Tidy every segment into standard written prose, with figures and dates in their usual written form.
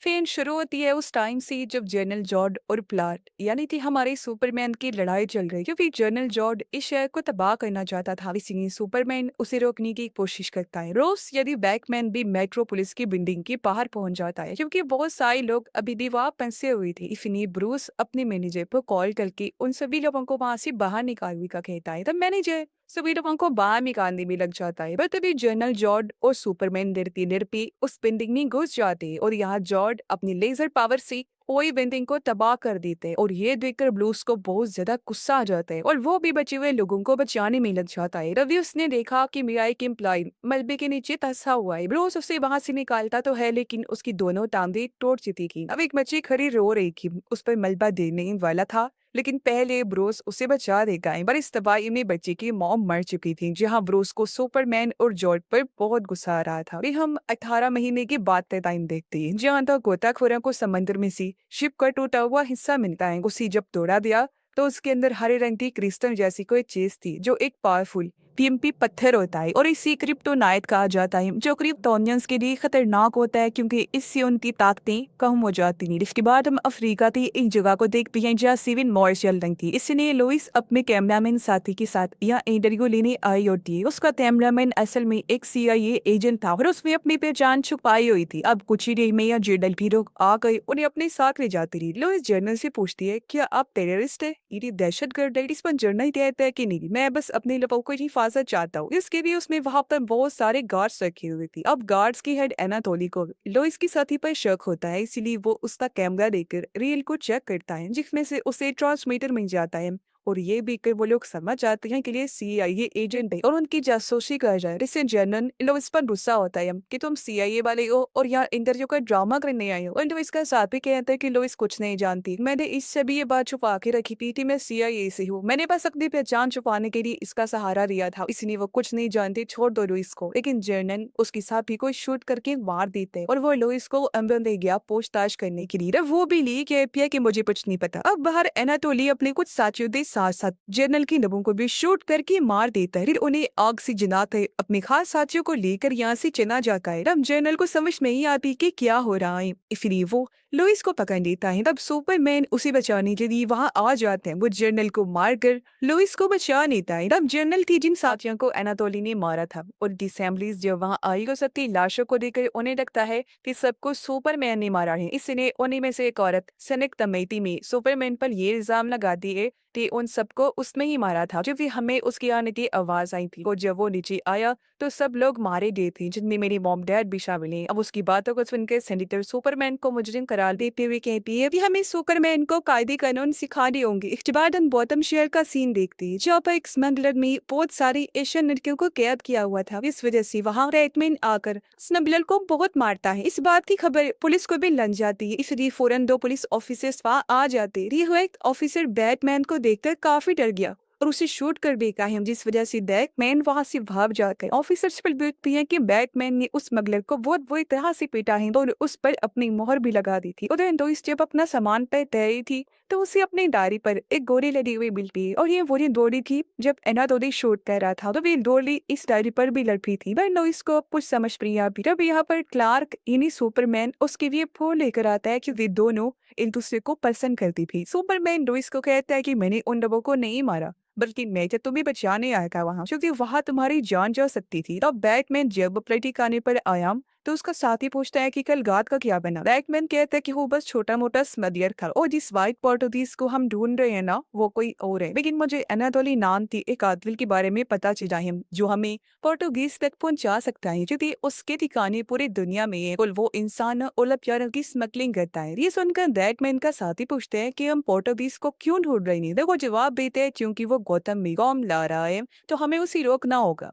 फिर शुरू होती है उस टाइम से जब जनरल जॉर्ड और प्लाट यानी कि हमारे सुपरमैन की लड़ाई चल रही है, क्योंकि जनरल जॉर्ड इस शहर को तबाह करना चाहता था। इसीलिए सुपरमैन उसे रोकने की कोशिश करता है। रोज यदि बैटमैन भी मेट्रो पुलिस की बिल्डिंग के बाहर पहुंच जाता है, क्योंकि बहुत सारे लोग अभी भी वहां फंसे हुए थे। इसलिए ब्रूस अपने मैनेजर को कॉल करके उन सभी लोगों को वहां से बाहर निकालने का कहता है। तब मैनेजर सभी लोगों को बाहर निकालने में लग जाता है। पर तभी जनरल जॉर्ड और सुपरमैन डरते डरते उस बिल्डिंग में घुस जाते हैं और यहाँ जॉर्ड अपनी लेजर पावर से पूरी बिल्डिंग को तबाह कर देते हैं। और ये देखकर ब्लूस को बहुत ज्यादा गुस्सा आ जाता है और वो भी बचे हुए लोगों को बचाने में लग जाता है। रवि उसने देखा कि मिया एक एम्प्लॉय मलबे के नीचे धंसा हुआ है। ब्लूस उसे वहां से निकालता तो है, लेकिन उसकी दोनों टांगें टूट चुकी थी। अब एक बच्ची खड़ी रो रही थी, उस पर मलबा देने वाला था, लेकिन पहले ब्रूस उसे बचा देगा। पर इस तबाही में बच्चे की मॉम मर चुकी थी। जहां ब्रूस को सुपरमैन और जॉर्ज पर बहुत गुस्सा आ रहा था। अभी हम 18 महीने के बाद का टाइम देखते हैं, जहां तक गोताखोरों को समंदर में से शिप का टूटा हुआ हिस्सा मिलता है। उसे जब तोड़ा दिया तो उसके अंदर हरे रंग की क्रिस्टल जैसी कोई चीज थी, जो एक पावरफुल टीएमपी पत्थर होता है और इसी क्रिप्टोनाइट कहा जाता है, जो क्रिप्टोनियंस के लिए खतरनाक होता है क्योंकि इससे उनकी ताकतें कम हो जाती हैं। इसके बाद हम अफ्रीका की एक जगह को देखते हैं जहाँ सिविन मॉर चल रही थी। इसलिए लुइस अपने कैमरामैन साथी के साथ यहाँ इंटरव्यू लेने आई होती है। उसका कैमरामैन असल में एक CIA एजेंट था और उसने अपनी पहचान छुपाई हुई थी। अब कुछ ही देर में यहाँ जनरल भी लोग आ गए, उन्हें अपने साथ ले जाती रही। लुइस जनरल से पूछती है, क्या आप टेररिस्ट है? ये दहशतगर्द है? इस पर जनरल कहता है कि नहीं, मैं बस अपने लोगों को हिफाजत चाहता हूँ। इसके लिए उसने वहां पर बहुत सारे गार्ड्स रखे हुए थे। अब गार्ड्स की हेड एनाटोली को लुइस की साथी पर शक होता है, इसीलिए वो उसका कैमरा लेकर रील को चेक करता है, जिसमें से उसे ट्रांसमीटर मिल जाता है। और ये भी कर वो लोग समझ जाते हैं कि ये CIA एजेंट है और उनकी जासूसी कर रहा है। इससे जनरल लुइस पर गुस्सा होता है कि तुम CIA वाले हो और यहाँ इंटरव्यू का ड्रामा करने आए हो। और लुइस का साथ भी कहता है कि लुइस कुछ नहीं जानती, मैंने इससे भी ये बात छुपा के रखी थी मैं CIA से हूँ। मैंने बस अपनी पहचान छुपाने के लिए इसका सहारा लिया था, इसलिए वो कुछ नहीं जानती, छोड़ दो लुइस को। लेकिन जनरल उसकी साथी को शूट करके मार देते हैं और वो लुइस को अंदर ले गया पूछताछ करने के लिए। वो भी ली कि मुझे कुछ नहीं पता। अब बाहर एनाटोली अपने कुछ साथियों के साथ साथ जनरल के लोगों को भी शूट करके मार देता है। फिर उन्हें आग से जलाते अपने खास साथियों को लेकर यहाँ से चला जाता है। अब जनरल को समझ नहीं आती कि क्या हो रहा है, इसलिए वो लुइस को पकड़ लेता है। तब सुपरमैन उसे बचाने के लिए वहां आ जाते हैं। वो जनरल को मारकर लुइस को बचा लेता है। तब जनरल थी जिन साथियों को एनाटोली ने मारा था और डिसेंबलीज जब वहां आई हो सकती लाशों को देखकर उन्हें लगता है कि सबको सुपरमैन ने मारा है। इसलिए उन्हीं में से एक औरत सनक तमेती में सुपरमैन पर ये इल्जाम लगाती है कि उन सबको उसने ही मारा था। जब भी हमें उसकी आने की आवाज आई थी और जब वो नीचे आया तो सब लोग मारे गए थे, जिनमें मेरी मॉम डैड भी शामिल हैं। अब उसकी बातों को सुनकर सेनेटर सुपरमैन को मुजरिम करार देते हुए कहती है, अभी हमें सुपरमैन को कायदे कानून सिखाने होंगे। इसके बाद हम बॉटम शेयर का सीन देखते हैं, जहाँ पर एक स्मगलर में बहुत सारी एशियन लड़कियों को कैद किया हुआ था। इस वजह से वहाँ रेडमैन आकर स्मगलर को बहुत मारता है। इस बात की खबर पुलिस को भी लग जाती है, इसलिए फौरन 2 पुलिस ऑफिसर्स वहाँ आ जाते हैं। ये एक ऑफिसर बैटमैन को देखकर काफी डर गया और उसे शूट कर देता है, जिस वजह से बैटमैन वहां से भाग जाता है। ऑफिसर्स पर देखती है कि बैटमैन ने उस स्मगलर को बहुत बुरी तरह से पीटा है और उस पर अपनी मोहर भी लगा दी थी। उधर लुइस जब अपना सामान पे तैयारी थी तो उसे अपनी डायरी पर एक गोली लगी हुई मिलती है और ये वही गोली थी जब एनाटोली शूट कर रहा था। तो वे गोली इस डायरी पर भी लगी थी। पर लुइस को कुछ समझ नहीं आ तब यहाँ पर क्लार्क यानी सुपरमैन उसके लिए फोन लेकर आता है कि वे दोनों एक दूसरे को पसंद करती थी। सुपरमैन लुइस को कहता है कि मैंने उन लोगों को नहीं मारा, बल्कि मैं तो तुम्हें बचाने आया था वहां, क्योंकि वहां तुम्हारी जान जा सकती थी। तब बैटमैन जब प्लेटी खाने पर आया तो उसका साथी पूछता है कि कल रात का क्या बना। बैटमैन कहता है कि वो बस छोटा मोटा स्मगलर था और जिस व्हाइट पोर्टुगीज को हम ढूंढ रहे हैं ना, वो कोई और है। लेकिन मुझे एनाटोली नाम थी एक आदमी के बारे में पता चला है जो हमें पोर्टुगीज तक पहुंचा सकता है, क्योंकि उसके ठिकाने पूरी दुनिया में है और वो इंसान ओलंपियाडों की स्मगलिंग करता है। ये सुनकर बैटमैन का साथी पूछते हैं कि हम पोर्टुगीज को क्यों ढूंढ रहे हैं। देखो जवाब देते हैं, क्योंकि वो गौतम में बॉम्ब ला रहा है तो हमें उसे रोकना होगा।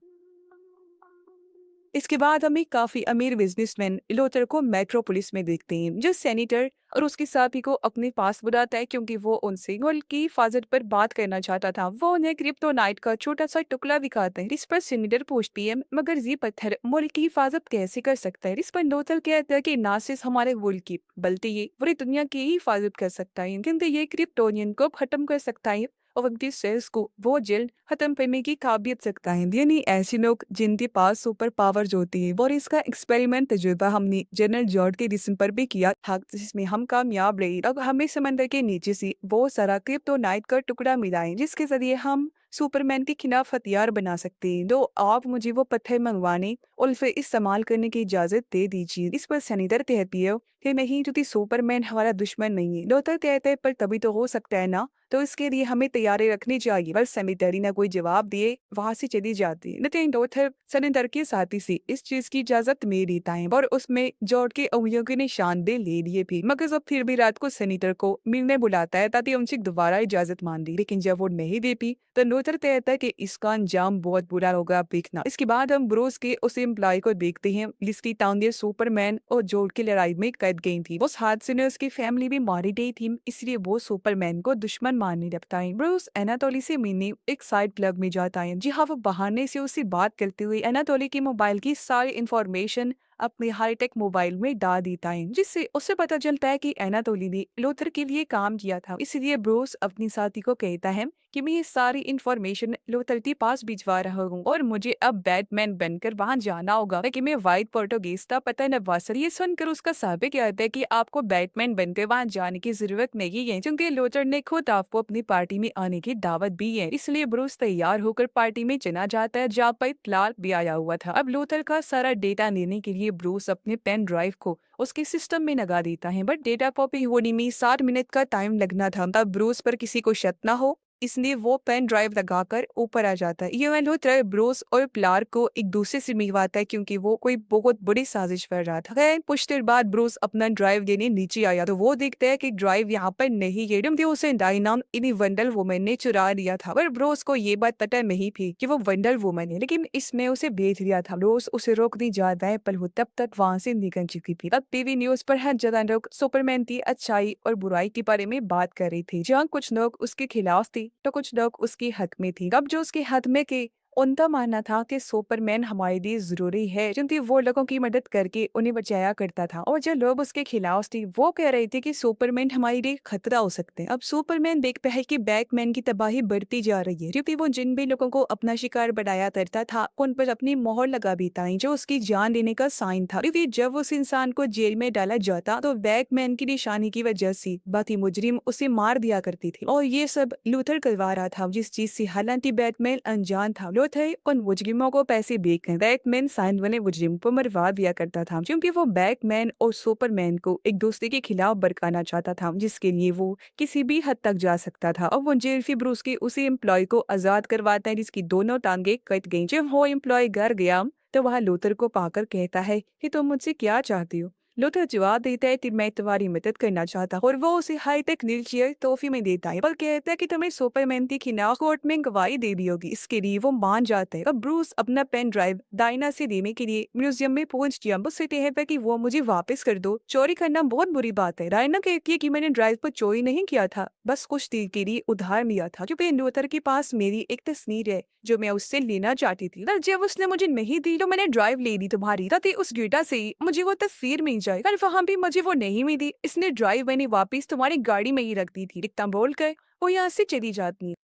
इसके बाद हम एक काफी अमीर बिजनेसमैन लोथर को मेट्रो पुलिस में देखते हैं, जो सेनेटर और उसके साथी को अपने पास बुलाता है क्योंकि वो उनसे मुल्क की हिफाजत पर बात करना चाहता था। वो उन्हें क्रिप्टोनाइट का छोटा सा टुकड़ा दिखाते हैं। इस पर सेनेटर पूछती है, मगर ये पत्थर मुल्क की हिफाजत कैसे कर सकता है? इस पर लोथर कहता है कि ना सिर्फ हमारे मुल्क की बल्कि ये पूरी दुनिया की ही हिफाजत कर सकता है, क्योंकि ये क्रिप्टोनियन को खत्म कर सकता है और उनकी सेल्स को वो जल्द खत्म करने की काबिलियत रखता है। यानी ऐसे लोग जिनके पास सुपर पावर्स होती है। और इसका एक्सपेरिमेंट तजुर्बा हमने जनरल जॉर्ज के जिस्म पर भी किया था, जिसमें हम कामयाब रहे। अब हमें समंदर के नीचे से बहुत सारा क्रिप्टोनाइट का टुकड़ा मिला है, जिसके जरिए हम सुपरमैन के खिलाफ हथियार बना सकते हैं। तो आप मुझे वो पत्थर मंगवाने और फिर इस्तेमाल करने की इजाजत दे दीजिए। इस पर सैनिटर कहती है कि नहीं, क्योंकि सुपरमैन हमारा दुश्मन नहीं है। लोथर कहते हैं पर तभी तो हो सकता है ना, तो इसके लिए हमें तैयारी रखनी चाहिए। पर सैनिटरी ने कोई जवाब दिए वहां से चली जाती है। लेकिन लोथर सैनिटर के साथी से इस चीज की इजाजत में देता है और उसमें जॉर्ज के उंगलियों के निशान दे ले लिए भी। मगर जब फिर भी रात को सैनिटर को मिलने बुलाता है ताकि उनसे दोबारा इजाजत मान ली, लेकिन जब वो नहीं देती तो लोथर कहता है कि इसका अंजाम बहुत बुरा होगा, आप देखना। इसके बाद हम ब्रूस के उस एम्प्लॉय को देखते हैं जिसकी टांगे सुपरमैन और जॉर्ज की लड़ाई में कट गई थी। उस हादसे में उसकी फैमिली भी मारी गई थी, इसलिए वो सुपरमैन को दुश्मन मानने लगता है। ब्रूस एनाटोली से मिलने एक साइड क्लब में जाता है। जी हाँ, वो बहाने से उससे बात करते हुए एनाटोली की मोबाइल की सारी इंफॉर्मेशन अपने हाईटेक मोबाइल में डाल देता है, जिससे उसे पता चलता है कि एनाटोली ने लोथर के लिए काम किया था। इसलिए ब्रूस अपनी साथी को कहता है कि मैं ये सारी इंफॉर्मेशन लोथर के पास भिजवा रहा हूँ और मुझे अब बैटमैन बनकर वहां जाना होगा कि मैं व्हाइट पोर्टुगीज का पता न वासर। ये सुनकर उसका साहब कहता है कि आपको बैटमैन बनकर वहां जाने की जरूरत नहीं है, क्योंकि लोथर ने खुद आपको अपनी पार्टी में आने की दावत दी है। इसलिए ब्रूस तैयार होकर पार्टी में चला जाता है जहाँ पर क्लार्क भी आया हुआ था। अब लोथर का सारा डेटा लेने के लिए ब्रूस अपने पेन ड्राइव को उसके सिस्टम में लगा देता है, बट डेटा कॉपी होने में 7 मिनट का टाइम लगना था। तब ब्रूस पर किसी को शक न हो, इसलिए वो पेन ड्राइव लगाकर ऊपर आ जाता है। ये लोथर ब्रूस और क्लार्क को एक दूसरे से मिलवाता है क्योंकि वो कोई बहुत बड़ी साजिश कर रहा था। खैर कुछ देर बाद ब्रूस अपना ड्राइव देने नीचे आया तो वो देखता है कि ड्राइव यहाँ पर नहीं है, क्योंकि उसे डायनाम इन्हीं वंडर वुमन ने चुरा लिया था। पर ब्रूस को ये बात पता नहीं थी कि वो वंडर वुमन है, लेकिन इसने उसे बेच दिया था। ब्रूस उसे रोकने जा रहा है पर वो तब तक वहां से निकल चुकी थी। अब टीवी न्यूज पर हर जगह लोग सुपरमैन की अच्छाई और बुराई के बारे में बात कर रही थी। जहाँ कुछ लोग उसके खिलाफ थे तो कुछ लोग उसके हक में थी। अब जो उसके हक में के उनका मानना था कि सुपरमैन हमारे लिए जरूरी है, क्योंकि वो लोगों की मदद करके उन्हें बचाया करता था। और जो लोग उसके खिलाफ थे वो कह रहे थे कि सुपरमैन हमारे लिए खतरा हो सकते हैं। अब सुपरमैन देखता है कि बैटमैन की तबाही बढ़ती जा रही है, क्योंकि वो जिन भी लोगों को अपना शिकार बनाया करता था उन पर अपनी मोहर लगा देता है, जो उसकी जान लेने का साइन था। क्योंकि जब उस इंसान को जेल में डाला जाता तो बैटमैन की निशानी की वजह से बाकी मुजरिम उसे मार दिया करती थी। और ये सब लूथर करवा रहा था, जिस चीज से हालांकि बैटमैन अनजान था। लूथर उन मुजरिमों को पैसे देकर बैटमैन साइन वाले मुजरिम को मरवा दिया करता था, क्योंकि वो बैटमैन और सुपरमैन को एक दूसरे के खिलाफ भड़काना चाहता था, जिसके लिए वो किसी भी हद तक जा सकता था। और वो जेल से ब्रूस के उसी एम्प्लॉय को आजाद करवाता है जिसकी दोनों टांगे कट गई। जब वो एम्प्लॉय घर गया तो वह लूथर को पाकर कहता है कि तुम मुझसे क्या चाहती हो। लूथर जवाब देता है कि मैं तुम्हारी मदद करना चाहता हूँ और वो उसे हाईटेक व्हीलचेयर तोहफे में देता है, पर कहता है कि तुम्हें सुपरमैन के खिलाफ कोर्ट में गवाही दे दी होगी। इसके लिए वो मान जाता है। अब ब्रूस अपना पेन ड्राइव डायना से देने के लिए म्यूजियम में पहुंच गया। उससे कहता है कि वो मुझे वापस कर दो, चोरी करना बहुत बुरी बात है। डायना कहती है कि मैंने ड्राइव पर चोरी नहीं किया था, बस कुछ देर के लिए उधार लिया था, क्योंकि लूथर के पास मेरी एक तस्वीर है जो मैं उससे लेना चाहती थी। पर जब उसने मुझे नहीं दी तो मैंने ड्राइव ले ली तुम्हारी, ताकि उस डेटा से मुझे वो तस्वीर मिल जाए। पर वहां भी मुझे वो नहीं मिली, इसने ड्राइव मैंने वापस तुम्हारी गाड़ी में ही रख दी थी। इतना बोलकर वो यहाँ से चली जाती है।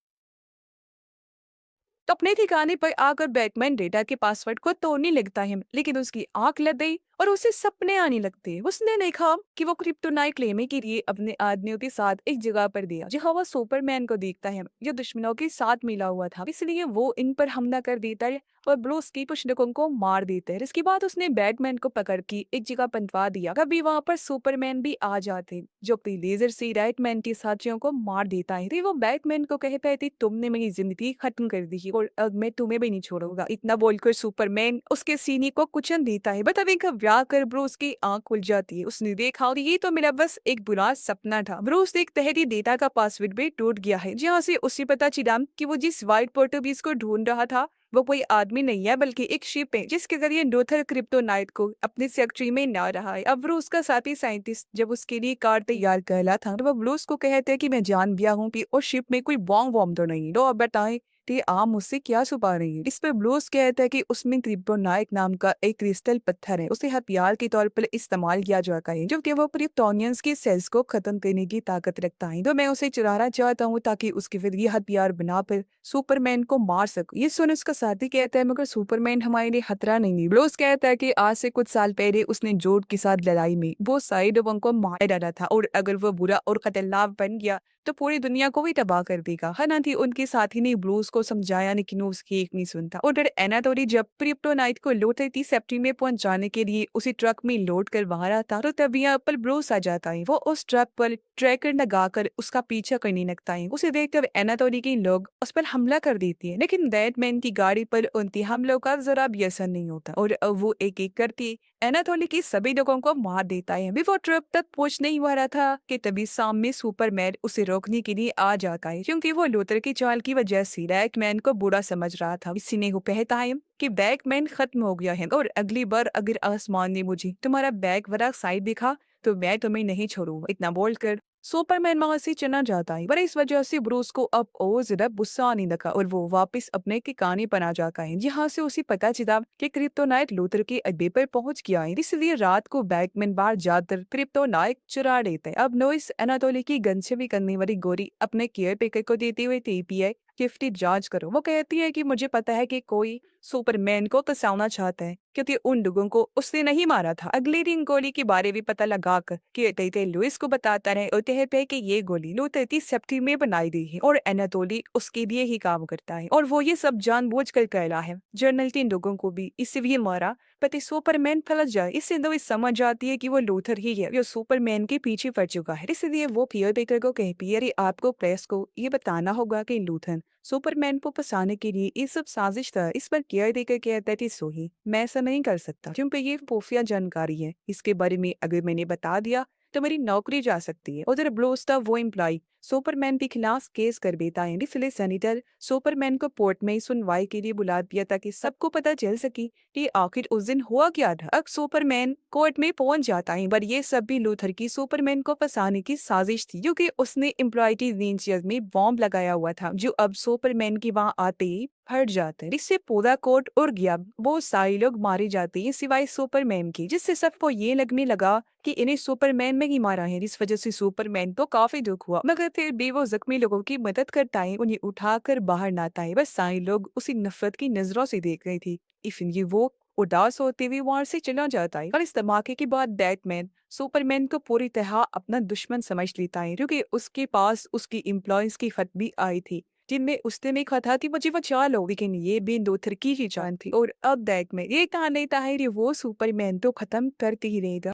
तो अपने ठिकाने पर आकर बैटमैन डेटा के पासवर्ड को तोड़ने लगता है, लेकिन उसकी आंख लग गई और उसे सपने आने लगते। उसने देखा कि वो क्रिप्टोनाइट लेने के लिए अपने आदमियों के साथ एक जगह पर गया, जहाँ वो सुपरमैन को देखता है जो दुश्मनों के साथ मिला हुआ था। इसलिए वो इन पर हमला कर देता है और ब्रूस की कुछ लोगों को मार देता है। इसके बाद उसने बैटमैन को पकड़ के एक जगह पहुंचा दिया। कभी वहां पर सुपरमैन भी आ जाते जो अपनी लेजर से बैटमैन के साथियों को मार देता है। तो वो बैटमैन को कहता है कि तुमने मेरी जिंदगी खत्म कर दी है और अब मैं तुम्हें भी नहीं छोड़ूंगा। इतना बोलकर सुपरमैन उसके सीने को कुचल देता है। बट अभी घबरा कर ब्रूस की आंख खुल जाती है। उसने देखा और ये तो मेरा बस एक बुरा सपना था। ब्रूस देखता है कि डेटा का पासवर्ड भी टूट गया है, जहाँ से उसे पता चला कि वो जिस व्हाइट पोर्टुगीज को ढूंढ रहा था वो कोई आदमी नहीं है बल्कि एक शिप है, जिसके जरिए लूथर क्रिप्टोनाइट को अपनी फैक्ट्री में ला रहा है। अब ब्रूस का साथी साइंटिस्ट जब उसके लिए कार तैयार कर रहा था तो वो ब्रूस को कहते हैं कि मैं जान गया हूँ कि उस शिप में कोई बॉम्ब वॉम्ब तो नहीं। तो अब बताएं कि आप मुझसे क्या छुपा रही हैं। इस पर ब्लूस कहता है कि उसमें क्रिप्टोनाइट नाम का एक क्रिस्टल पत्थर है, उसे हथियार के तौर पर इस्तेमाल किया जाता है, जो कि वो क्रिप्टोनियंस के सेल्स को खत्म करने की ताकत रखता है। तो मैं उसे चुराना चाहता हूँ ताकि उसके फिर ये हथियार बनाकर सुपरमैन को मार सकूं। ये सुन उसका साथी कहता है मगर सुपरमैन हमारे लिए खतरा नहीं है। ब्लूस कहता है कि आज से कुछ साल पहले उसने जोड के साथ लड़ाई में वो सारे लोगों को मार डाला था, और अगर वो बुरा और खतरनाक बन गया तो पूरी दुनिया को भी तबाह कर देगा। हालांकि उनके साथी ने ब्लूस को समझाया, लेकिन वो उसकी एक नहीं सुनता। उधर एनाटोली जब क्रिप्टोनाइट को लौट रही सेफ्टी में पहुंचाने के लिए उसी ट्रक में लोड कर वहां रहा था, तो तभी यहाँ पर ब्लूस आ जाता है। वो उस ट्रक पर ट्रैकर लगाकर उसका पीछा करने लगता है। उसे देखकर एनाटोली के लोग उस पर हमला कर देती है, लेकिन बैटमैन की गाड़ी पर उनके हमलों का जरा भी असर नहीं होता, और अब वो एक एक करके एनाटोली के सभी लोगों को मार देता है। अभी वो ट्रक तक पहुंच नहीं हुआ रहा था कि तभी सामने सुपरमैन उसे रोकने के लिए आ जाता है, क्योंकि वो लूथर की चाल की वजह से बैटमैन को बुरा समझ रहा था। इसी ने वो कहता है कि बैटमैन खत्म हो गया है, और अगली बार अगर आसमान ने मुझे तुम्हारा बैग वाला साइड दिखा तो मैं तुम्हें नहीं छोड़ूंगा। इतना बोलकर सुपरमैन वहां से चला जाता है, पर इस वजह से ब्रूस को अब और ज्यादा गुस्सा आने लगा, और वो वापस अपने ठिकाने पर आ जाता है, जहाँ से उसे पता चला कि क्रिप्टोनाइट लूथर के अड्डे पर पहुंच गया है। इसलिए रात को बैटमैन बाहर जाकर क्रिप्टोनाइट चुरा लेते हैं। अब नोइस एनाटोली की गन से भी करने वाली गोली अपने केयर टेकर को देते हुए कहती है कि इसकी जांच करो। वो कहती है कि मुझे पता है कि कोई सुपरमैन को फंसाना चाहता है, क्योंकि उन लोगों को उसने नहीं मारा था। अगले दिन गोली के बारे में पता लगाकर कि टेटे लुइस को बताता रहे, और कहते हैं कि ये गोली लूथर की सेफ्टी में बनाई गई है और एनाटोली उसके लिए ही काम करता है, और वो ये सब जानबूझकर कर रहा है। जर्नल के लोगों को भी इसलिए मारा पति सुपरमैन फंस जाए। इससे लुइस समझ जाती है कि वो लूथर ही है जो सुपरमैन के पीछे पड़ चुका है। इसलिए वो पियर बेकर को कहती है, अरे आपको प्रेस को ये बताना होगा कि लूथर सुपरमैन को फंसाने के लिए ये सब साजिश था। इस पर केयर देकर कहता है कि सोही मैं ऐसा नहीं कर सकता, क्योंकि ये खुफिया जानकारी है। इसके बारे में अगर मैंने बता दिया तो मेरी नौकरी जा सकती है। उधर ब्लोस था वो एम्प्लॉय सुपरमैन के खिलाफ केस कर देता है। इसलिए सैनिटर सुपरमैन को कोर्ट में सुनवाई के लिए बुला दिया ताकि सबको पता चल सके कि आखिर उस दिन हुआ क्या था। अब सुपरमैन कोर्ट में पहुंच जाता है, पर ये सब भी लूथर की सुपरमैन को फंसाने की साजिश थी, क्योंकि उसने एम्प्लॉय की रेंजर में बॉम्ब लगाया हुआ था, जो अब सुपरमैन के वहां आते ही फट जाता है। इससे पूरा कोर्ट उड़ गया। वो सारे लोग मारे जाते हैं सिवाय सुपरमैन की, जिससे सबको ये लगने लगा कि इन्हें सुपरमैन में ही मारा है। इस वजह से सुपरमैन को काफी दुख हुआ, मगर फिर भी वो जख्मी लोगों की मदद करता है, उन्हें उठाकर बाहर लाता है। बस सारे लोग उसी नफरत की नजरों से देख रहे थे। इसलिए वो उदास होते हुए वहां से चला जाता है। और इस धमाके के बाद बैटमैन सुपरमैन को पूरी तरह अपना दुश्मन समझ लेता है, क्योंकि उसके पास उसकी एम्प्लॉयज की खत भी आई थी, जिनमें उसने में कहा था कि मुझे वो चाल हो, लेकिन ये भी लूथर की ही जान थी। और अब बैटमैन ये कहा नहीं था है कि वो सुपरमैन तो खत्म करते ही रहेगा।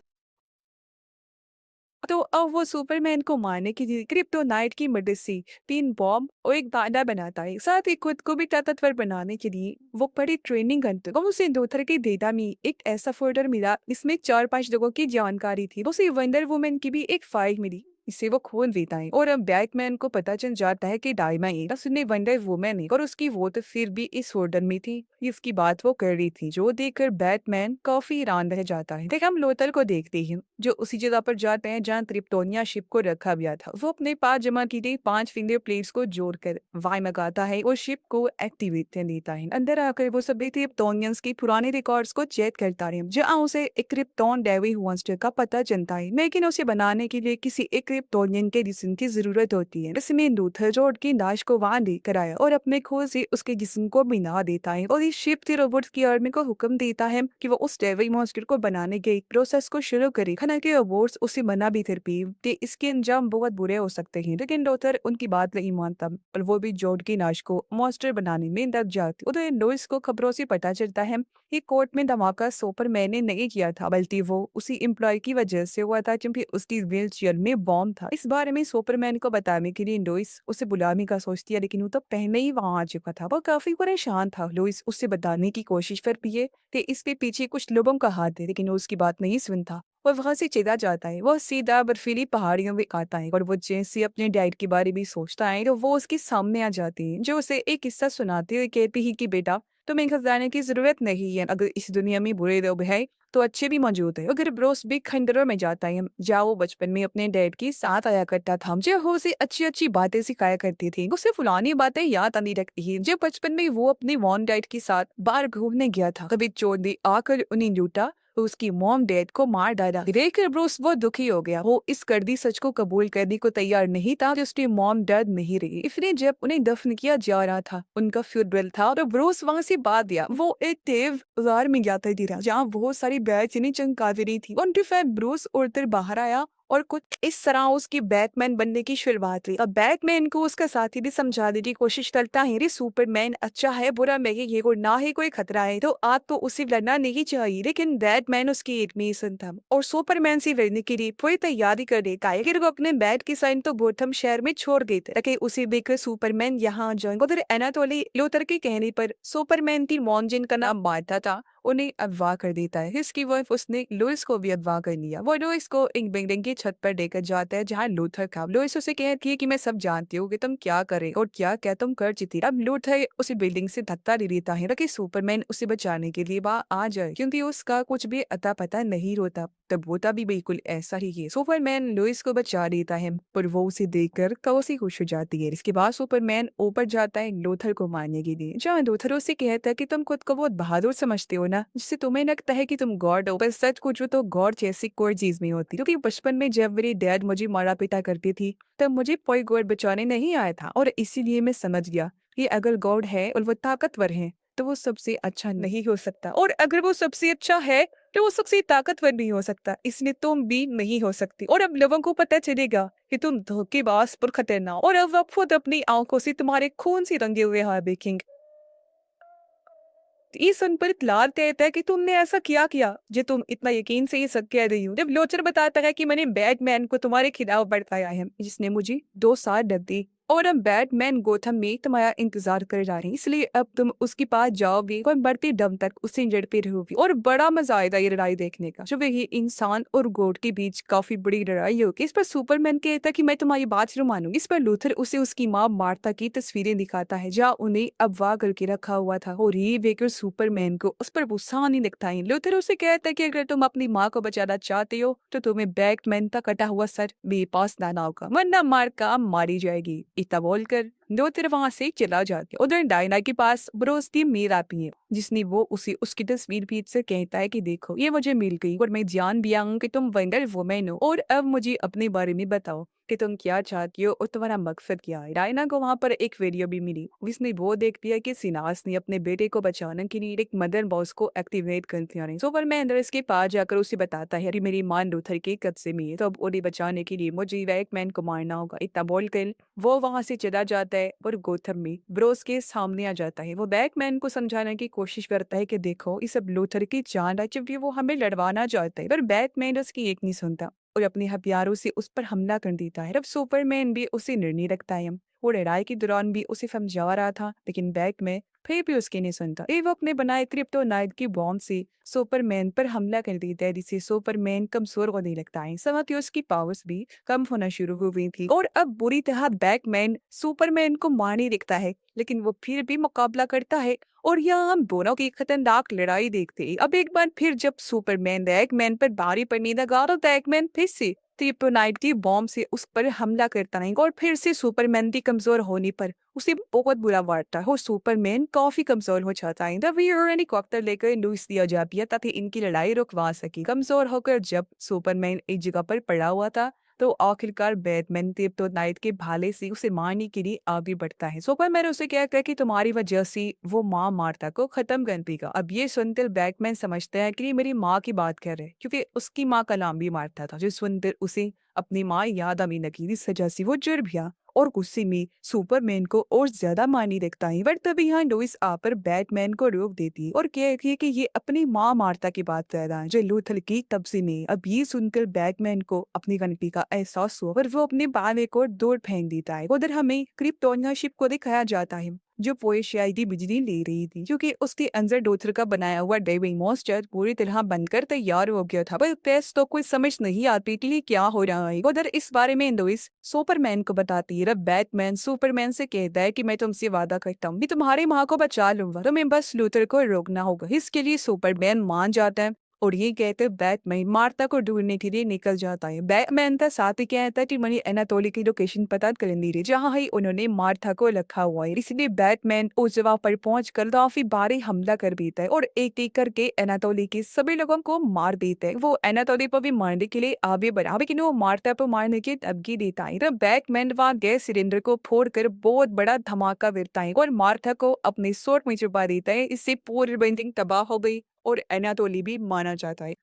तो अब वो सुपरमैन को मारने के लिए क्रिप्टोनाइट की मदद से 3 बॉम्ब और एक बांदा बनाता है। साथ ही खुद को भी ताकतवर बनाने के लिए वो बड़ी ट्रेनिंग करते हैं। उसे लूथर के डेटा में एक ऐसा फोल्डर मिला जिसमें 4-5 लोगों की जानकारी थी। उसे वंडर वुमन की भी एक फाइल मिली, इसे वो खोल देता है, और अब बैटमैन को पता चल जाता है कि डायमा एक असली वंडर वुमन है, और उसकी वो तस्वीर भी इस फोल्डर में थी जिसकी बात वो कर रही थी, जो देखकर बैटमैन काफी हैरान रह जाता है। देख हम लोथर को देखते हैं जो उसी जगह पर जाते हैं जहाँ क्रिप्टोनिया शिप को रखा गया था। वो अपने पास जमा की गई 5 फिंगर प्लेट्स को जोड़कर वाई मंगाता है और शिप को एक्टिवेट कर देता है। अंदर आकर वो सभी क्रिप्टोनियंस के पुराने रिकॉर्ड्स को चेक करता है, जहाँ उसे एक क्रिप्टोन डेवी मॉन्स्टर का पता चलता है, लेकिन उसे बनाने के लिए किसी एक क्रिप्टोनियन के जिस्म की जरूरत होती है। इसमें लूथर जोड की लाश को वहां लेकर आया और अपने खोज से उसके जिस्म को मिला देता है, और इस शिप के रोबोट्स की आर्मी को हुक्म देता है कि वो उस डेवी मॉन्स्टर को बनाने के प्रोसेस को शुरू करे। हालांकि रोबोट्स उसे मना भी कर पी कि इसके अंजाम बहुत बुरे हो सकते हैं, लेकिन लूथर उनकी बात नहीं मानता और वो भी जोड की लाश को मॉन्स्टर बनाने में लग जाती। उधर लुइस को खबरों से पता चलता है कि कोर्ट में धमाका सुपरमैन ने नहीं किया था, बल्कि वो उसी एम्प्लॉय की वजह से हुआ था, क्योंकि उसकी व्हील चेयर में बॉम्ब था। इस बारे में सुपरमैन को बताने के लिए लुइस उसे बुलाने का सोचती है, लेकिन वो तो पहले ही वहां आ चुका था। वो काफी परेशान था। लुइस उससे बताने की कोशिश करती है कि इसके पीछे कुछ लोगों का हाथ है, लेकिन वो उसकी बात नहीं सुनता। वो वहां से चला जाता है। वो सीधा बर्फीली पहाड़ियों में आता है, और वो जैसे अपने डैड के बारे में सोचता है तो वो उसके सामने आ जाती है, जो उसे एक किस्सा सुनाते हुए कहती है कि बेटा तुम्हें घबराने की जरूरत नहीं है, अगर इस दुनिया में बुरे लोग हैं तो अच्छे भी मौजूद है। अगर ब्रोस भी खंडरों में जाता है जहाँ वो बचपन में अपने डैड के साथ आया करता था, जो वो उसे अच्छी अच्छी बातें सिखाया करती थी, उसे पुरानी बातें याद आने लगती है जब बचपन में वो अपने वॉन डैड के साथ बाहर घूमने गया था। कभी चोर ने आकर उन्हें लूटा, उसकी मॉम डैड को मार डाला। देखकर ब्रूस बहुत दुखी हो गया। वो इस कड़वी सच को कबूल करने को तैयार नहीं था कि उसकी मॉम डैड नहीं रही। इसलिए जब उन्हें दफन किया जा रहा था, उनका फ्यूनरल था, और ब्रूस वहां से भाग गया। वो एक देव उदार में गया था जहाँ बहुत सारी बैच इन्हें चमकाती रही थी। उनके बाद ब्रूस उड़कर बाहर आया और कुछ इस तरह उसकी बैटमैन बनने की शुरुआत हुई। अब बैटमैन को उसका साथी भी समझाने की कोशिश करता है, रे सुपरमैन अच्छा है, बुरा नहीं, ये को ना ही कोई खतरा है, तो आप तो उसे लड़ना नहीं चाहिए। लेकिन बैटमैन उसकी एक में सुनता था और सुपरमैन से लड़ने के लिए पूरी तैयारी कर देता है। फिर वो अपने बैट की साइन तो गोथम शहर में छोड़ गए थे ताकि उसे देखकर सुपरमैन यहाँ जाए। उधर एनाटोली लोथर के कहने पर सुपरमैन की मॉम जिनका नाम मार्था था, उन्हें अगवा कर देता है। इसकी वाइफ उसने लुइस को भी अगवा कर लिया। वो लुइस को एक बिल्डिंग की छत पर लेकर जाता है जहाँ लूथर था। लुइस उसे कहती है कि मैं सब जानती हूँ कि तुम क्या करे और क्या क्या तुम कर चुकी। अब लूथर उसे बिल्डिंग से धक्का दे देता है ताकि सुपरमैन उसे बचाने के लिए वहाँ आ जाए, क्योंकि उसका कुछ भी अता पता नहीं होता। तब होता भी बिल्कुल ऐसा ही है। सुपरमैन लुइस को बचा देता है, पर वो उसे देखकर काफी खुश हो जाती है। इसके बाद सुपरमैन ऊपर जाता है लूथर को मारने के लिए, जहाँ लूथर उसे कहता है कि तुम खुद को बहुत बहादुर समझते हो ना, जिससे तुम्हें लगता है कि तुम गॉड हो, पर सच पूछो तो गॉड जैसी कोई चीज नहीं होती। क्योंकि बचपन में जब मेरी डैड मुझे मारा पिटा करती थी, तब मुझे कोई गॉड बचाने नहीं आया था, और इसीलिए मैं समझ गया कि अगर गॉड है और वो ताकतवर है तो वो सबसे अच्छा नहीं हो सकता, और अगर वो सबसे अच्छा है तो वो सबसे ताकतवर नहीं हो सकता, इसलिए तुम भी नहीं हो सकती। और अब लोगों को पता चलेगा कि तुम धोखेबाज पर खतरनाक, और अब आप खुद अपनी आंखों से तुम्हारे खून से रंगे हुए हाथ देखेंगे। ये सुन पर लाल कहता है कि तुमने ऐसा किया जो तुम इतना यकीन से ये सब कह रही हो। जब लोचर बताता है कि मैंने बैटमैन को तुम्हारे खिलाफ भड़काया है, जिसने मुझे 2 साल डर दी, और अब बैटमैन गोथम में तुम्हारा इंतजार कर रहा है, इसलिए अब तुम उसके पास जाओगे और बढ़ते दम तक उसे लड़ते रहोगे। और बड़ा मजा आएगा ये लड़ाई देखने का, जब ये इंसान और गोट के बीच काफी बड़ी लड़ाई होगी। इस पर सुपरमैन कहता है कि मैं तुम्हारी बात जरूर मानूंगी। इस पर लूथर उसे उसकी माँ मार्था की तस्वीरें दिखाता है जहाँ उन्हें अगवा करके रखा हुआ था, और ये देखकर सुपरमैन को उस पर गुस्सा आने लगता है। लूथर उसे कहता है कि अगर तुम अपनी माँ को बचाना चाहते हो तो तुम्हें बैटमैन का कटा हुआ सर मेरे पास लाना होगा, वरना मार का मारी जाएगी। इतना बोलकर लूथर वहां से चला जाता है। उधर डायना के पास ब्रोस की मेल आती है, जिसने वो उसे उसकी तस्वीर भेज से कहता है कि देखो ये मुझे मिल गई, और मैं जान भी आऊँ कि तुम वंडर वुमेन हो, और अब मुझे अपने बारे में बताओ कि तुम क्या चाहती हो और तुम्हारा मकसद क्या है। डायना को वहाँ पर एक वीडियो भी मिली, जिसने वो देख लिया कि सिनास ने अपने बेटे को बचाने के लिए एक मदर बॉक्स को एक्टिवेट कर दिया है। सुपरमैन अंदर इसके पास जाकर उसे बताता है कि मेरी मां लूथर के कब्जे में है, तो अब उन्हें बचाने के लिए मुझे बैटमैन को मारना होगा। इतना बोलकर वो वहां से चला जाता है और गोथम में ब्रोस के सामने आ जाता है। वो बैटमैन को समझाने की कोशिश करता है कि देखो इस सब लूथर की जान है, जबकि वो हमें लड़वाना चाहता है, पर बैटमैन उसकी एक नहीं सुनता और अपने हथियारों से उस पर हमला कर देता है। अब सुपरमैन भी उसे निर्णय रखता है। वो लड़ाई के दौरान भी उसे समझा रहा था, लेकिन बैटमैन फिर भी उसकी नहीं सुनता। वो अपने बनाए क्रिप्टोनाइट की बॉम्ब से सुपरमैन पर हमला कर देता है, जिससे सुपरमैन कमजोर होने लगता है। साथ ही उसकी पावर्स भी कम होना शुरू हो गई थी, और अब बुरी तरह बैटमैन सुपरमैन को मारने लगता है, लेकिन वो फिर भी मुकाबला करता है। और यहाँ हम दोनों की खतरनाक लड़ाई देखते हैं। अब एक बार फिर जब सुपरमैन बैटमैन पर भारी पड़ने लगा तो बैटमैन फिर से क्रिप्टोनाइट की बॉम्ब से उस पर हमला करता है, और फिर से सुपरमैन की कमजोर होने पर उसे बहुत बुरा वाटता है और सुपरमैन काफी कमजोर हो जाता है। तब हेलीकॉप्टर लेकर लुइस दिया जाती है ताकि इनकी लड़ाई रुकवा सके। कमजोर होकर जब सुपरमैन एक जगह पर पड़ा हुआ था, तो आखिरकार बैटमैन क्रिप्टोनाइट के भाले से उसे मारने के लिए आगे बढ़ता है। सुपरमैन उसे कहता है कि तुम्हारी वजह से वो माँ मार्था को खत्म कर देगा। अब ये सुनकर बैटमैन समझता है कि ये मेरी माँ की बात कर रहे हैं, क्योंकि उसकी माँ का नाम भी मार्था था। जो सुनकर उसे अपनी माँ याद आने लगी, इस वजह से वो जुड़ गया और गुस्से में सुपरमैन को और ज्यादा मारने लगता है। पर तभी यहाँ लुइस आकर बैटमैन को रोक देती है और कहती है कि ये अपनी माँ मार्था की बात कर रहा है, जो लूथर की कब्जे में। अब ये सुनकर बैटमैन को अपनी गलती का एहसास हुआ और वो अपने बाले को दूर फेंक देता है। उधर हमें क्रिप्टोनिया शिप को दिखाया जाता है, जो पूरी शायदी बिजली ले रही थी, क्योंकि उसके अंदर डोथर का बनाया हुआ डेविल मॉन्स्टर पूरी तरह बनकर तैयार हो गया था। पर टेस्ट तो कोई समझ नहीं आती कि ये क्या हो रहा है। उधर इस बारे में लोइस सुपरमैन को बताती है। बैटमैन सुपरमैन से कहता है कि मैं तुमसे वादा करता हूँ कि तुम्हारी माँ को बचा लूंगा, तुम्हें बस लूथर को रोकना होगा। इसके लिए सुपरमैन मान जाता है और ये कहते बैटमैन मार्था को ढूंढने के लिए निकल जाता है। बैटमैन का साथ ही कहता है कि मनी एनाटोली की लोकेशन पता कर ली जहाँ ही उन्होंने मार्था को रखा हुआ है। इसलिए बैटमैन उस जगह पर पहुंच कर काफी भारी हमला कर देता है और एक एक करके एनाटोली के सभी लोगों को मार देता है। वो एनाटोली पर भी मारने के लिए आगे बढ़ा, लेकिन वो मार्था पर मारने की धमकी देता है। तब बैटमैन वहाँ गैस सिलेंडर को फोड़कर बहुत बड़ा धमाका करता है और मार्था को अपने सूट में छुपा देता है। इससे पूरी बिल्डिंग तबाह हो गई और एनाटोली भी माना जाता है।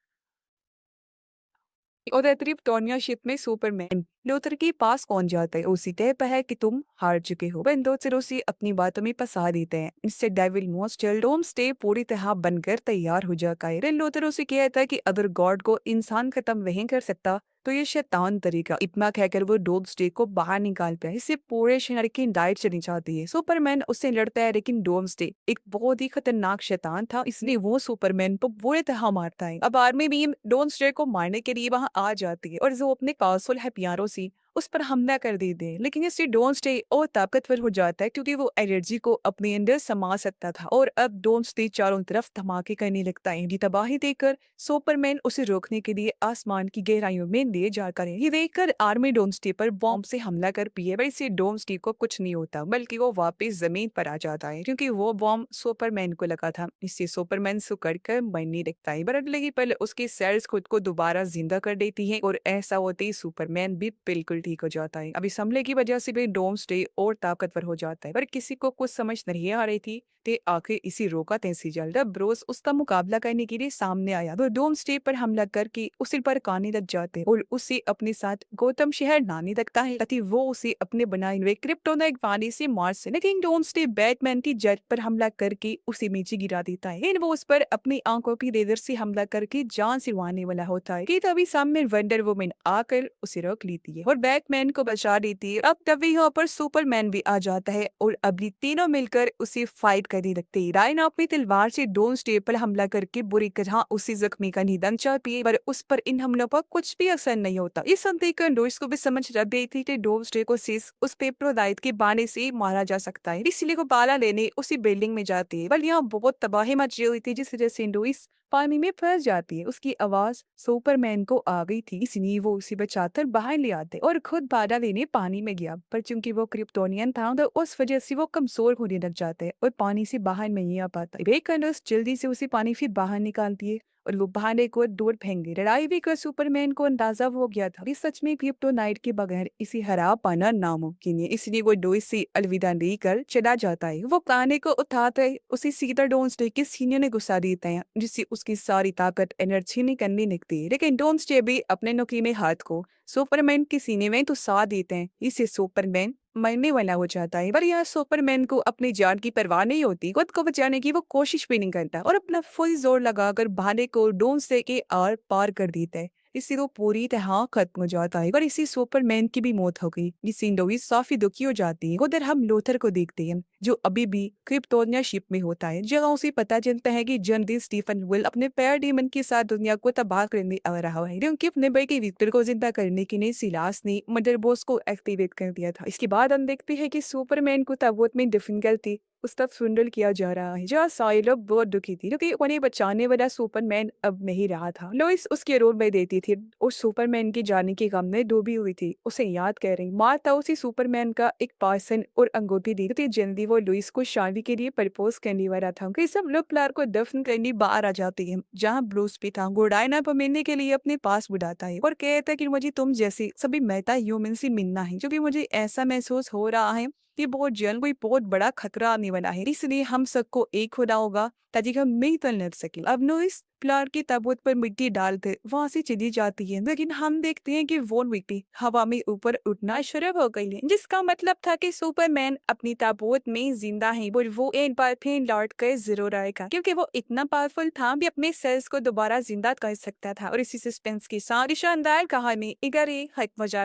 और अतिरिक्त टोनिया शिप में सुपरमैन लूथर के पास पहुंच जाता है। उसी तय पर है कि तुम हार चुके हो। वह लूथर उसे अपनी बातों में फंसा देते हैं। इससे डेविल मॉन्स्टर डोम्सडे पूरी तरह बनकर तैयार हो जाता है। लूथर उसे कहता है कि अगर गॉड को इंसान खत्म नहीं कर सकता तो ये शैतान तरीका। इतना कहकर वो डोम्सडे को बाहर निकालता है। इससे पूरे शहर की लाइट चली जाती है। सुपरमैन उससे लड़ता है, लेकिन डोम्सडे एक बहुत ही खतरनाक शैतान था, इसलिए वो सुपरमैन को बुरी तरह मारता है। अब आर्मी भी डोम्सडे को मारने के लिए वहां आ जाती है और जो अपने पावरफुल हथियारों से उस पर हमला कर देते हैं। लेकिन इससे डोम्सडे और ताकतवर हो जाता है, क्योंकि वो एनर्जी को अपने अंदर समा सकता था और अब डोम्सडे चारों तरफ धमाके करने लगता है। ये तबाही देखकर सुपरमैन उसे रोकने के लिए आसमान की गहराइयों में ले जाकर ये देखकर आर्मी डोम्सडे पर बॉम्ब से हमला कर पिए। पर इससे डोम्सडे को कुछ नहीं होता, बल्कि वो वापस जमीन पर आ जाता है, क्योंकि वो बॉम्ब सुपरमैन को लगा था। इससे सुपरमैन सुकड़ कर मरने लगता है। पर अगले ही पल उसकी सेल्स खुद को दोबारा जिंदा कर देती है और ऐसा होते ही सुपरमैन भी बिल्कुल ठीक हो जाता है। अब इस हमले की वजह से भी डोम्सडे और ताकतवर हो जाता है, पर किसी को कुछ समझ नहीं आ रही थी ते आखिर इसी रोका तैसी जल्द ब्रोस उसका मुकाबला करने के लिए सामने आया। वो डोम्सडे पर हमला करके उसी पर काने लग जाते और उसे अपने साथ गौतम शहर लाने लगता है ताकि वो उसे अपने बनाए हुए क्रिप्टोनाइट पानी से मार सके। लेकिन डोम्सडे बैटमैन की जेट पर हमला करके उसे नीचे गिरा देता है। लेकिन वो उस पर अपनी आंखों की लेजर से हमला करके जान सिरवाने वाला होता है कि तभी सामने वंडर वुमन आकर उसे रोक लेती है और बैटमैन को बचा देती है। अब तभी यहाँ पर सुपरमैन भी आ जाता है और अभी तीनों मिलकर उसे फाइट करने लगते हैं। रायन अपनी तलवार से डोम्सडे पर हमला करके बुरी तरह उसे जख्मी का निधन चाहती है, पर उस पर इन हमलों पर कुछ भी असर नहीं होता। इस संदेह कर लोइस को भी समझ रख गई थी कि डोम्सडे को सिर्फ उस पेपरोदाइट के बाने से मारा जा सकता है, इसलिए वो बाला लेने उसी बिल्डिंग में जाती है। पर यहाँ बहुत तबाही मच रही थी, जिस वजह से लोइस पानी में फंस जाती है। उसकी आवाज सुपरमैन को आ गई थी, इसलिए वो उसे बचाकर बाहर ले आते और खुद बाला लेने पानी में गया। पर चूंकि वो क्रिप्टोनियन था तो उस वजह से वो कमजोर होने लग जाते हैं और पानी से बाहर नहीं आ पाता। बेकनर्स जल्दी से उसे पानी से बाहर निकालती है और वो बहाने को दूर फेंक दे। लड़ाई भी कर सुपरमैन को अंदाजा हो गया था कि सच में क्रिप्टोनाइट के बगैर इसे हरा पाना नामुमकिन है, इसलिए वो लोइस से अलविदा लेकर चला जाता है। वो काने को उठाते उसे सीधा डोम्सडे के सीने में घुसा देते हैं, जिससे उसकी सारी ताकत एनर्जी निकलने लगती है। लेकिन डोम्सडे भी अपने नुकीले हाथ को सुपरमैन के सीने में घुसा देते हैं, इससे सुपरमैन मरने वाला हो जाता है। पर यहाँ सुपरमैन को अपनी जान की परवाह नहीं होती, खुद को बचाने की वो कोशिश भी नहीं करता और अपना फुल जोर लगाकर भाले को डोम्सडे के आर पार कर देता है। इससे वो पूरी तरह खत्म हो जाता है और इसी सुपरमैन की भी मौत हो गई, जिससे लोइस काफी दुखी हो जाती है। उधर हम लूथर को देखते हैं, जो अभी भी क्रिप्टोनिया शिप में होता है, जहाँ उसे पता चलता है कि जल्दी स्टीफन विल अपने पैराडीमन के साथ दुनिया को तबाह करने आ रहा है, क्योंकि अपने भाई के विक्टर को जिंदा करने के लिए सिलास ने मदरबोर्ड को एक्टिवेट कर दिया था। इसके बाद हम देखते हैं कि सुपरमैन को ताबूत में दफन करके उस तक सुंडल किया जा रहा है, जहाँ सारे लोग बहुत दुखी थी, क्योंकि उन्हें बचाने वाला सुपरमैन अब नहीं रहा था। लोइस उसके रोल में देती थी और सुपरमैन के जाने के गम में डूबी हुई थी, उसे याद कर रही। मार्था उसे सुपरमैन का एक पार्सन और अंगूठी दी थी। जल्दी वो लुइस को शादी के लिए प्रपोज करने वाला था कि सब लोग प्लार को दफन करने बाहर आ जाती है, जहाँ ब्रूस भी था। वो डायना को मिलने के लिए अपने पास बुलाता है और कहता है कि मुझे तुम जैसे सभी मेहता ह्यूमन से मिलना है, क्योंकि मुझे ऐसा महसूस हो रहा है कि बहुत जल्द कोई बहुत बड़ा खतरा आने वाला है, इसलिए हम सबको एक होना होगा ताकि हम मिलकर लड़ सके। अब लुइस प्लार की ताबूत पर मिट्टी डालकर वहां से चली जाती है, लेकिन हम देखते हैं कि वो मिट्टी हवा में ऊपर उठना शुरू हो गई है, जिसका मतलब था कि सुपरमैन अपनी ताबूत में जिंदा है और वो एक बार फिर लौट कर जरूर आएगा, क्योंकि वो इतना पावरफुल था भी अपने सेल्स को दोबारा जिंदा कर सकता था। और इसी सस्पेंस के साथ शानदार कहानी इगर हक मजा